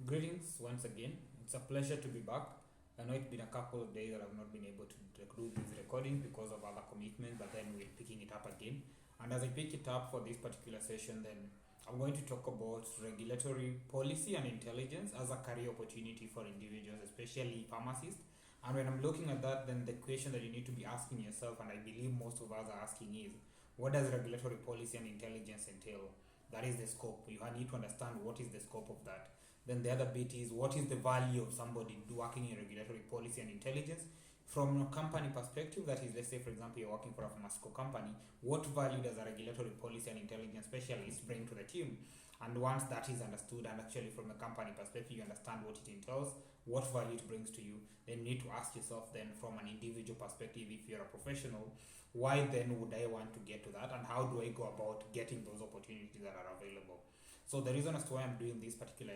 Greetings once again. It's a pleasure to be back. I know it's been a couple of days that I've not been able to do this recording because of other commitments, but then we're picking it up again. And as I pick it up for this particular session, then I'm going to talk about regulatory policy and intelligence as a career opportunity for individuals, especially pharmacists. And when I'm looking at that, then the question that you need to be asking yourself, and I believe most of us are asking, is what does regulatory policy and intelligence entail? That is the scope. You need to understand what is the scope of that. Then the other bit is what is the value of somebody working in regulatory policy and intelligence from a company perspective. That is, let's say for example you're working for a pharmaceutical company, what value does a regulatory policy and intelligence specialist bring to the team? And once that is understood, and actually from a company perspective you understand what it entails, what value it brings to you, then you need to ask yourself then from an individual perspective, if you're a professional, why then would I want to get to that, and how do I go about getting those opportunities that are available? So the reason as to why I'm doing this particular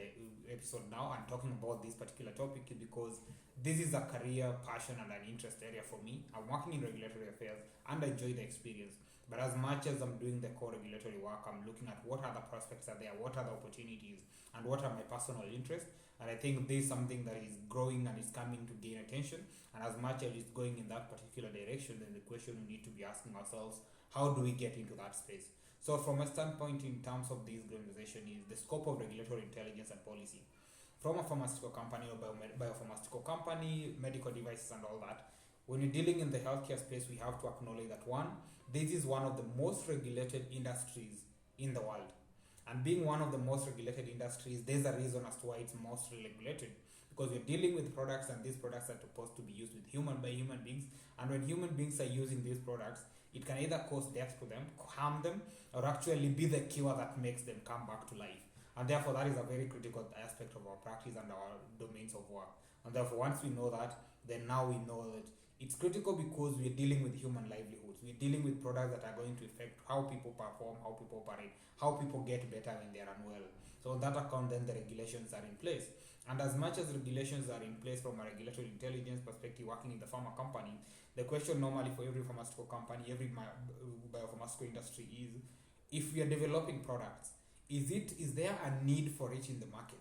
episode now and talking about this particular topic is because this is a career, passion, and an interest area for me. I'm working in regulatory affairs and I enjoy the experience. But as much as I'm doing the core regulatory work, I'm looking at what other prospects are there, what are the opportunities, and what are my personal interests. And I think this is something that is growing and is coming to gain attention. And as much as it's going in that particular direction, then the question we need to be asking ourselves, how do we get into that space? So from a standpoint in terms of this conversation is the scope of regulatory intelligence and policy. From a pharmaceutical company or biopharmaceutical company, medical devices and all that, when you're dealing in the healthcare space, we have to acknowledge that one, this is one of the most regulated industries in the world. And being one of the most regulated industries, there's a reason as to why it's mostly regulated. Because you're dealing with products, and these products are supposed to be used with human beings. And when human beings are using these products, it can either cause death to them, harm them, or actually be the cure that makes them come back to life. And therefore, that is a very critical aspect of our practice and our domains of work. And therefore, once we know that, then now we know that it's critical because we're dealing with human livelihoods. We're dealing with products that are going to affect how people perform, how people operate, how people get better when they're unwell. So on that account, then the regulations are in place. And as much as regulations are in place from a regulatory intelligence perspective, working in the pharma company, the question normally for every pharmaceutical company, every biopharmaceutical industry is, if we are developing products, is there a need for it in the market?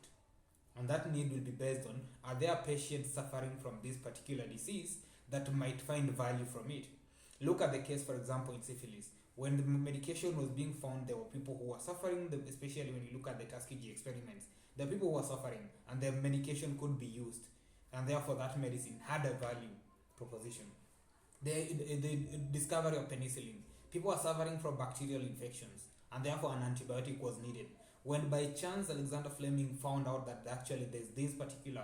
And that need will be based on, are there patients suffering from this particular disease that might find value from it? Look at the case, for example, in syphilis. When the medication was being found, there were people who were suffering, especially when you look at the Tuskegee experiments. There are people who were suffering and the medication could be used, and therefore that medicine had a value proposition. The discovery of penicillin. People are suffering from bacterial infections, and therefore an antibiotic was needed. When by chance Alexander Fleming found out that actually there's this particular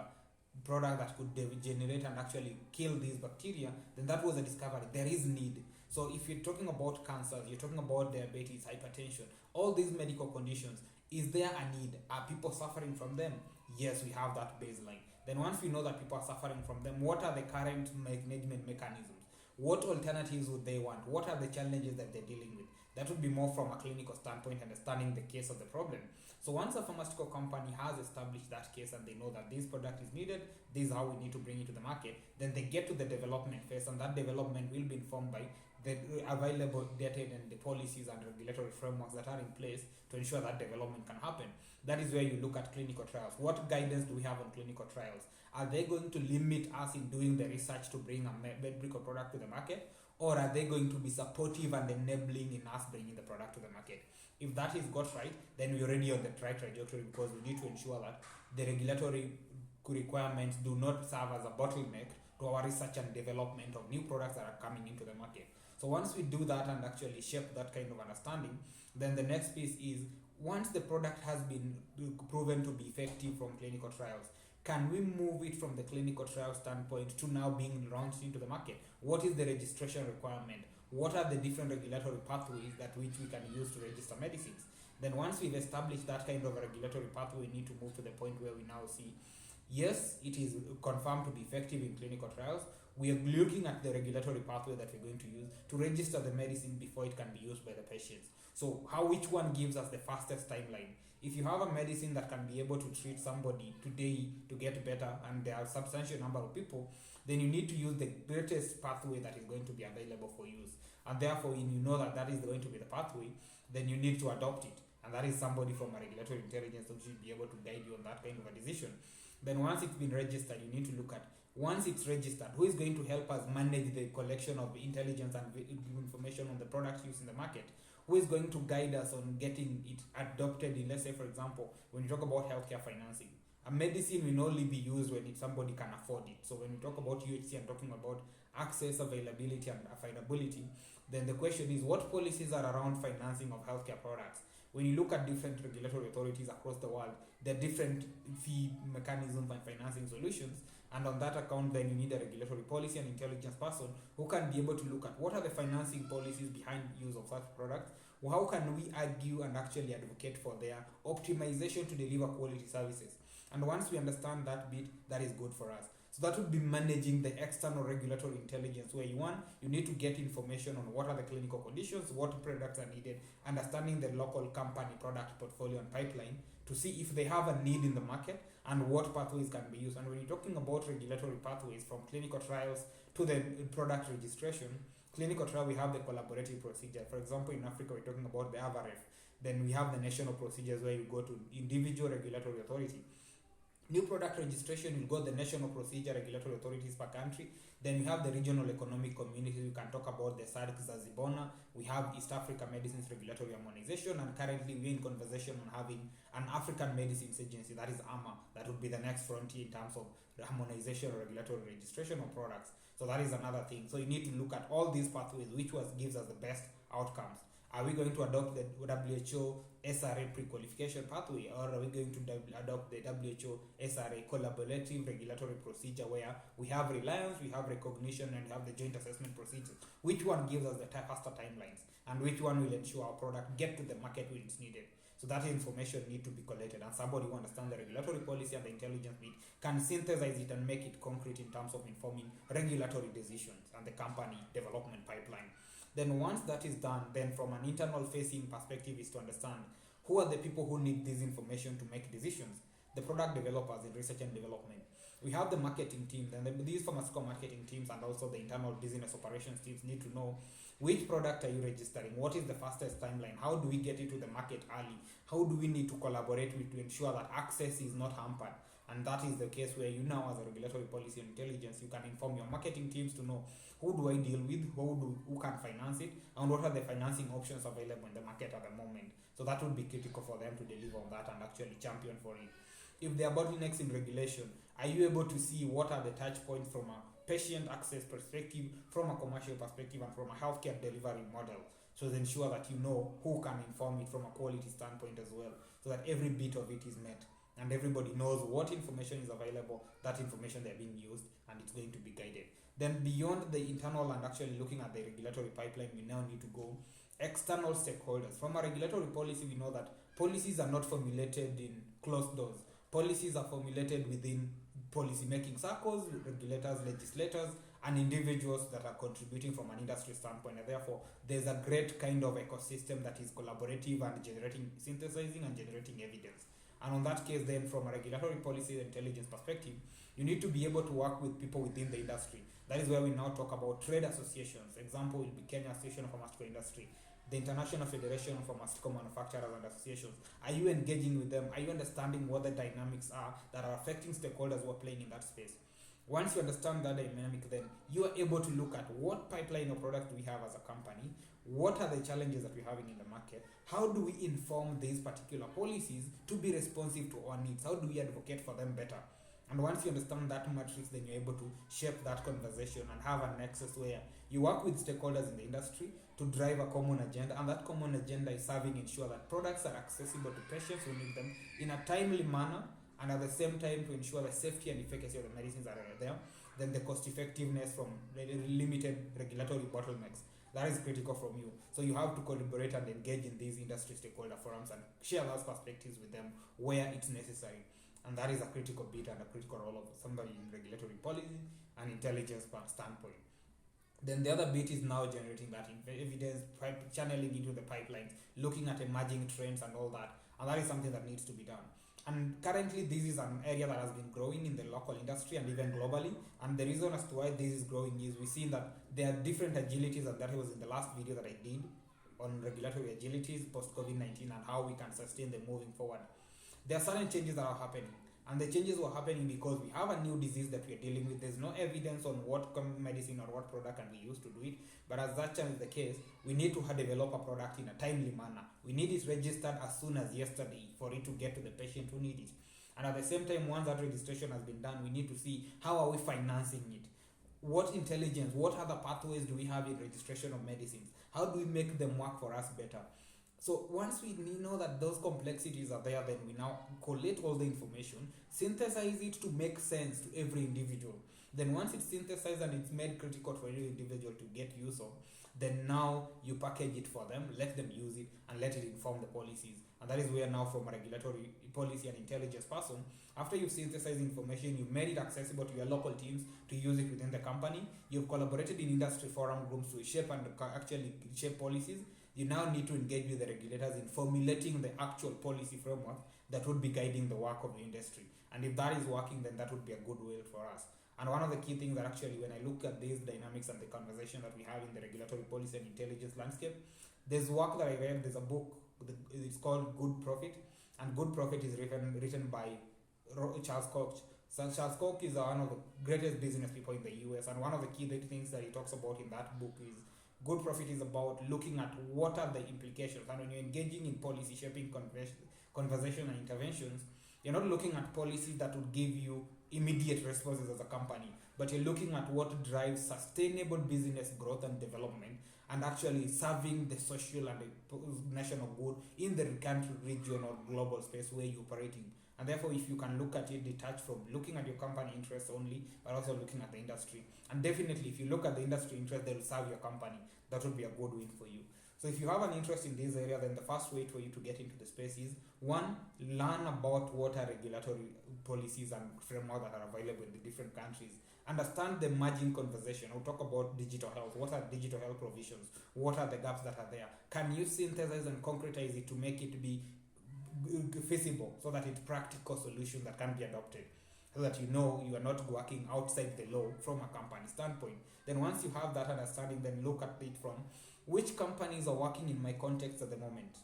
product that could generate and actually kill these bacteria, then that was a discovery. There is need. So if you're talking about cancers, you're talking about diabetes, hypertension, all these medical conditions, is there a need? Are people suffering from them? Yes, we have that baseline. Then once we know that people are suffering from them, what are the current management mechanisms? What alternatives would they want? What are the challenges that they're dealing with? That would be more from a clinical standpoint, understanding the case of the problem. So once a pharmaceutical company has established that case and they know that this product is needed, this is how we need to bring it to the market, then they get to the development phase, and that development will be informed by the available data and the policies and regulatory frameworks that are in place to ensure that development can happen. That is where you look at clinical trials. What guidance do we have on clinical trials? Are they going to limit us in doing the research to bring a medical product to the market? Or are they going to be supportive and enabling in us bringing the product to the market? If that is got right, then we're already on the right trajectory, because we need to ensure that the regulatory requirements do not serve as a bottleneck to our research and development of new products that are coming into the market. So once we do that and actually shape that kind of understanding, then the next piece is, once the product has been proven to be effective from clinical trials, can we move it from the clinical trial standpoint to now being launched into the market? What is the registration requirement? What are the different regulatory pathways that which we can use to register medicines? Then once we've established that kind of a regulatory pathway, we need to move to the point where we now see, yes, it is confirmed to be effective in clinical trials. We are looking at the regulatory pathway that we're going to use to register the medicine before it can be used by the patients. So which one gives us the fastest timeline? If you have a medicine that can be able to treat somebody today to get better, and there are a substantial number of people, then you need to use the greatest pathway that is going to be available for use. And therefore, when you know that that is going to be the pathway, then you need to adopt it. and that is somebody from a regulatory intelligence that should be able to guide you on that kind of a decision. Then once it's been registered, you need to look at, once it's registered, who is going to help us manage the collection of intelligence and information on the products used in the market? Who is going to guide us on getting it adopted in, let's say, for example, when you talk about healthcare financing, a medicine will only be used when somebody can afford it. So when we talk about UHC and talking about access, availability, and affordability, then the question is, what policies are around financing of healthcare products? When you look at different regulatory authorities across the world, there are different fee mechanisms and financing solutions. And on that account, then you need a regulatory policy and intelligence person who can be able to look at what are the financing policies behind use of such products. How can we argue and actually advocate for their optimization to deliver quality services? And once we understand that bit, that is good for us. So that would be managing the external regulatory intelligence, where you need to get information on what are the clinical conditions, what products are needed, understanding the local company product portfolio and pipeline to see if they have a need in the market and what pathways can be used. And when you're talking about regulatory pathways from clinical trials to the product registration, clinical trial, we have the collaborative procedure. For example, in Africa, we're talking about the AVRF. Then we have the national procedures where you go to individual regulatory authority. New product registration, you go the national procedure, regulatory authorities per country. Then we have the regional economic communities. We can talk about the SADC Zazibona. We have East Africa Medicines Regulatory Harmonization, and currently we're in conversation on having an African Medicines Agency, that is AMA. That would be the next frontier in terms of the harmonization or regulatory registration of products. So that is another thing. So you need to look at all these pathways, which gives us the best outcomes. Are we going to adopt the WHO SRA pre-qualification pathway, or are we going to adopt the WHO SRA collaborative regulatory procedure, where we have reliance, we have recognition, and we have the joint assessment procedures? Which one gives us the faster timelines, and which one will ensure our product get to the market when it's needed? So that information need to be collected, and somebody who understands the regulatory policy and the intelligence bit can synthesize it and make it concrete in terms of informing regulatory decisions and the company development pipeline. Then once that is done, then from an internal facing perspective is to understand who are the people who need this information to make decisions. The product developers in research and development. We have the marketing team, then these pharmaceutical marketing teams and also the internal business operations teams need to know which product are you registering, what is the fastest timeline, how do we get it to the market early, how do we need to collaborate with to ensure that access is not hampered. And that is the case where you now, as a regulatory policy and intelligence, you can inform your marketing teams to know who do I deal with, who can finance it, and what are the financing options available in the market at the moment. So that would be critical for them to deliver on that and actually champion for it. If there are bottlenecks in regulation, are you able to see what are the touch points from a patient access perspective, from a commercial perspective, and from a healthcare delivery model? So ensure that you know who can inform it from a quality standpoint as well, so that every bit of it is met and everybody knows what information is available, that information they're being used, and it's going to be guided. Then beyond the internal and actually looking at the regulatory pipeline, we now need to go external stakeholders. From a regulatory policy, we know that policies are not formulated in closed doors. Policies are formulated within policy-making circles, regulators, legislators, and individuals that are contributing from an industry standpoint. And therefore, there's a great kind of ecosystem that is collaborative and synthesizing and generating evidence. And on that case, then, from a regulatory policy and intelligence perspective, you need to be able to work with people within the industry. That is where we now talk about trade associations. Example will be Kenya Association of Pharmaceutical Industry, the International Federation of Pharmaceutical Manufacturers and Associations. Are you engaging with them? Are you understanding what the dynamics are that are affecting stakeholders who are playing in that space? Once you understand that dynamic, then you are able to look at what pipeline of products do we have as a company, what are the challenges that we're having in the market, how do we inform these particular policies to be responsive to our needs, how do we advocate for them better? And once you understand that matrix, then you're able to shape that conversation and have a nexus where you work with stakeholders in the industry to drive a common agenda, and that common agenda is serving ensure that products are accessible to patients who need them in a timely manner, and at the same time to ensure the safety and efficacy of the medicines that are there, then the cost effectiveness from limited regulatory bottlenecks. That is critical from you. So you have to collaborate and engage in these industry stakeholder forums and share those perspectives with them where it's necessary. And that is a critical bit and a critical role of somebody in regulatory policy and intelligence standpoint. Then the other bit is now generating that evidence, channeling into the pipelines, looking at emerging trends and all that. And that is something that needs to be done. And currently, this is an area that has been growing in the local industry and even globally. And the reason as to why this is growing is we've seen that there are different agilities, and that was in the last video that I did. on regulatory agilities post-COVID-19 and how we can sustain them moving forward. There are certain changes that are happening, and the changes were happening because we have a new disease that we are dealing with. There's no evidence on what medicine or what product can be used to do it, but as that is the case, we need to develop a product in a timely manner. We need it registered as soon as yesterday for it to get to the patient who needs it. And at the same time, once that registration has been done, we need to see how are we financing it. What intelligence, what other pathways do we have in registration of medicines? How do we make them work for us better? So once we know that those complexities are there, then we now collate all the information, synthesize it to make sense to every individual. Then once it's synthesized and it's made critical for every individual to get use of, then now you package it for them, let them use it, and let it inform the policies. And that is where now, from a regulatory policy and intelligence person, after you've synthesized information, you've made it accessible to your local teams to use it within the company, you've collaborated in industry forum groups to shape and actually shape policies, you now need to engage with the regulators in formulating the actual policy framework that would be guiding the work of the industry. And if that is working, then that would be a good way for us. And one of the key things that actually, when I look at these dynamics and the conversation that we have in the regulatory policy and intelligence landscape, there's work that I read, there's a book, it's called Good Profit, and Good Profit is written by Charles Koch. So Charles Koch is one of the greatest business people in the US, and one of the key things that he talks about in that book is Good Profit is about looking at what are the implications. And when you're engaging in policy shaping conversation and interventions, you're not looking at policies that would give you immediate responses as a company, but you're looking at what drives sustainable business growth and development, and actually serving the social and the national good in the country, region, or global space where you're operating. And therefore, if you can look at it detached from looking at your company interests only, but also looking at the industry. And definitely, if you look at the industry interest, they will serve your company. That would be a good win for you. So if you have an interest in this area, then the first way for you to get into the space is, one, learn about what are regulatory policies and frameworks that are available in the different countries. Understand the emerging conversation. We'll talk about digital health. What are digital health provisions? What are the gaps that are there? Can you synthesize and concretize it to make it be feasible, so that it's practical solution that can be adopted, so that you know you are not working outside the law from a company standpoint. Then once you have that understanding, then look at it from which companies are working in my context at the moment.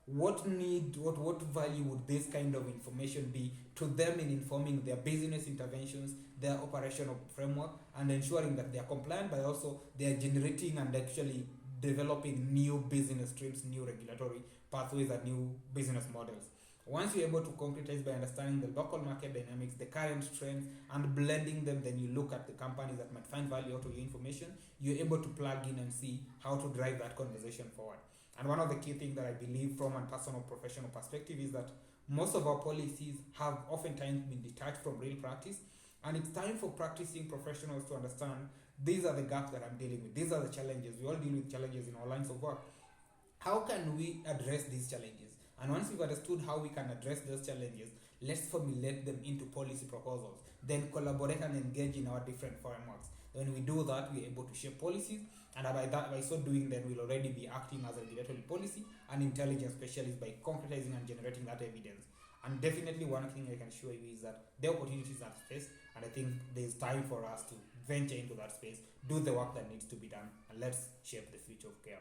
What value would this kind of information be to them in informing their business interventions, their operational framework, and ensuring that they are compliant, but also they are generating and actually developing new business streams, new regulatory pathways, and new business models. Once you're able to concretize by understanding the local market dynamics, the current trends, and blending them, then you look at the companies that might find value out of your information, you're able to plug in and see how to drive that conversation forward. And one of the key things that I believe from a personal professional perspective is that most of our policies have oftentimes been detached from real practice, and it's time for practicing professionals to understand these are the gaps that I'm dealing with, these are the challenges. We all deal with challenges in our lines of work. How can we address these challenges? And once we've understood how we can address those challenges, let's formulate them into policy proposals, then collaborate and engage in our different frameworks. When we do that, we're able to shape policies, and by so doing, then we'll already be acting as a regulatory policy and intelligence specialist by concretizing and generating that evidence. And definitely one thing I can assure you is that the opportunities are space, and I think there's time for us to venture into that space, do the work that needs to be done, and let's shape the future of care.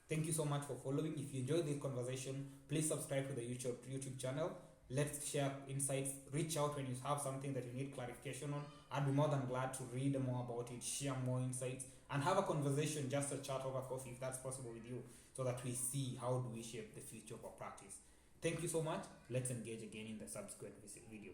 Thank you so much for following. If you enjoyed this conversation, please subscribe to the YouTube channel. Let's share insights. Reach out when you have something that you need clarification on. I'd be more than glad to read more about it, share more insights, and have a conversation, just a chat over coffee if that's possible with you, so that we see how do we shape the future of our practice. Thank you so much. Let's engage again in the subsequent video.